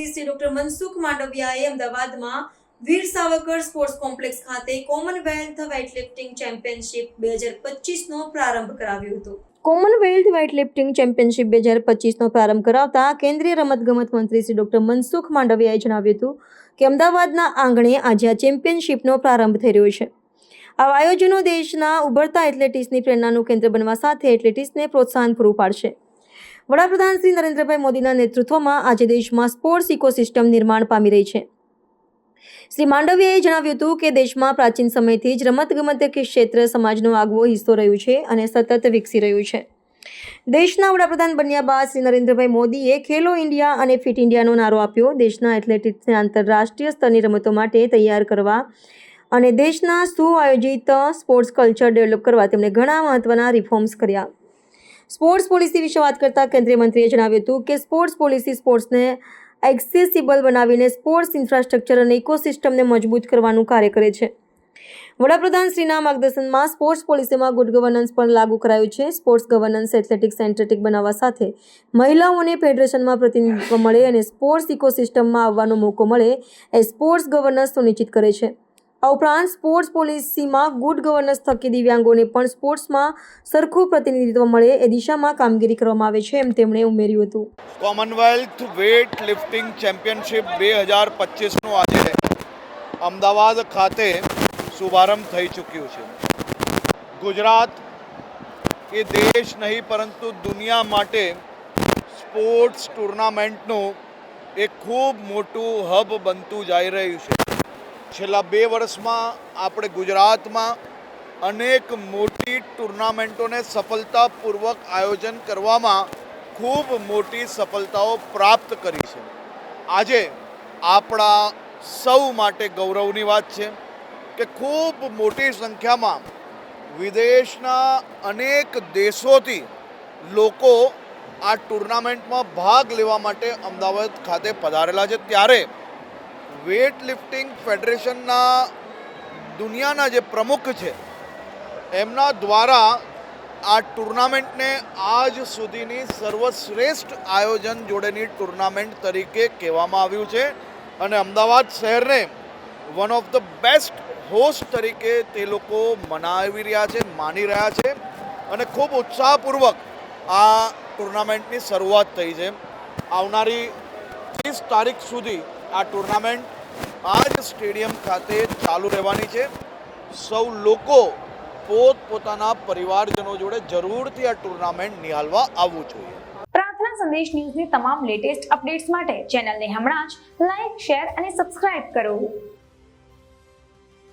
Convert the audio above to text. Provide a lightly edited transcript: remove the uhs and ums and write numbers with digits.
મંત્રી શ્રી ડોક્ટર મનસુખ માંડવિયાએ અમદાવાદમાં વીર સાવરકર સ્પોર્ટ્સ કોમ્પ્લેક્સ ખાતે કોમનવેલ્થ વેઇટલિફ્ટિંગ ચેમ્પિયનશિપ 2025નો પ્રારંભ કરાવ્યો હતો। કોમનવેલ્થ વેઇટલિફ્ટિંગ ચેમ્પિયનશિપ 2025નો પ્રારંભ કરાવતા કેન્દ્રીય રમતગમત મંત્રી શ્રી ડોક્ટર મનસુખ માંડવિયાએ જણાવ્યું હતું કે અમદાવાદના આંગણે આજે આ ચેમ્પિયનશિપનો પ્રારંભ થઈ રહ્યો છે। આ આયોજનો દેશના ઉભરતા એથ્લેટિક્સની પ્રેરણાનું કેન્દ્ર બનવા સાથે એથ્લેટિક્સને પ્રોત્સાહન પૂરું પાડશે। વડાપ્રધાન શ્રી નરેન્દ્રભાઈ મોદીના નેતૃત્વમાં આજે દેશમાં સ્પોર્ટ્સ ઇકોસિસ્ટમ નિર્માણ પામી રહી છે। શ્રી માંડવિયાએ જણાવ્યું હતું કે દેશમાં પ્રાચીન સમયથી જ રમતગમત ક્ષેત્ર સમાજનો આગવો હિસ્સો રહ્યું છે અને સતત વિકસી રહ્યું છે। દેશના વડાપ્રધાન બન્યા બાદ શ્રી નરેન્દ્રભાઈ મોદીએ ખેલો ઇન્ડિયા અને ફિટ ઇન્ડિયાનો નારો આપ્યો। દેશના એથ્લેટિક્સને આંતરરાષ્ટ્રીય સ્તરની રમતો માટે તૈયાર કરવા અને દેશના સુઆયોજિત સ્પોર્ટ્સ કલ્ચર ડેવલપ કરવા તેમણે ઘણા મહત્વના રિફોર્મ્સ કર્યા। સ્પોર્ટ્સ પોલિસી વિશે વાત કરતા કેન્દ્રીય મંત્રીએ જણાવ્યું હતું કે સ્પોર્ટ્સ પોલિસી સ્પોર્ટ્સને એક્સેસિબલ બનાવીને સ્પોર્ટ્સ ઇન્ફ્રાસ્ટ્રક્ચર અને ઇકોસિસ્ટમને મજબૂત કરવાનું કાર્ય કરે છે। વડાપ્રધાનશ્રીના માર્ગદર્શનમાં સ્પોર્ટ્સ પોલિસીમાં ગુડ ગવર્નન્સ પણ લાગુ કરાયું છે। સ્પોર્ટ્સ ગવર્નન્સ એથ્લેટિક્સ સેન્ટ્રેટિક બનાવવા સાથે મહિલાઓને ફેડરેશનમાં પ્રતિનિધિત્વ મળે અને સ્પોર્ટ્સ ઇકોસિસ્ટમમાં આવવાનો મોકો મળે એ સ્પોર્ટ્સ ગવર્નન્સ સુનિશ્ચિત કરે છે। આ ઉપરાંત સ્પોર્ટ્સ પોલિસીમાં ગુડ ગવર્નન્સ થકી દિવ્યાંગોને પણ સ્પોર્ટ્સમાં સરખું પ્રતિનિધિત્વ મળે એ દિશામાં કામગીરી કરવામાં આવે છે એમ તેમણે ઉમેર્યું હતું। કોમનવેલ્થ વેઇટ લિફ્ટિંગ ચેમ્પિયનશિપ 2025નો આજે અમદાવાદ ખાતે શુભારંભ થઈ ચૂક્યું છે। ગુજરાત એ દેશ નહીં પરંતુ દુનિયા માટે સ્પોર્ટ્સ ટુર્નામેન્ટનું એક ખૂબ મોટું હબ બનતું જઈ રહ્યું છે। છેલ્લા 2 વર્ષમાં આપણે ગુજરાતમાં અનેક મોટી ટુર્નામેન્ટોને સફળતાપૂર્વક આયોજન કરવામાં ખૂબ મોટી સફળતાઓ પ્રાપ્ત કરી છે। આજે આપણા સૌ માટે ગૌરવની વાત છે કે ખૂબ મોટી સંખ્યામાં વિદેશના અનેક દેશોથી લોકો આ ટુર્નામેન્ટમાં ભાગ લેવા માટે અમદાવાદ ખાતે પધારેલા છે। ત્યારે વેઇટ લિફ્ટિંગ ફેડરેશનના દુનિયાના જે પ્રમુખ છે એમના દ્વારા આ ટુર્નામેન્ટને આજ સુધીની સર્વશ્રેષ્ઠ આયોજન જોડેની ટુર્નામેન્ટ તરીકે કહેવામાં આવ્યું છે અને અમદાવાદ શહેરને one of the best host તરીકે તે લોકો મનાવી રહ્યા છે, માની રહ્યા છે અને ખૂબ ઉત્સાહપૂર્વક આ ટુર્નામેન્ટની શરૂઆત થઈ છે। આવનારી 30 તારીખ સુધી આ ટુર્નામેન્ટ આ જ સ્ટેડિયમ ખાતે ચાલુ રહેવાની છે। સૌ લોકો પોતપોતાના પરિવારજનો જોડે જરૂરથી આ ટુર્નામેન્ટ નિહાળવા આવવું જોઈએ। પ્રાર્થના સંદેશ ન્યૂઝની તમામ લેટેસ્ટ અપડેટ્સ માટે ચેનલને હમણાં જ લાઈક, શેર અને સબસ્ક્રાઇબ કરો।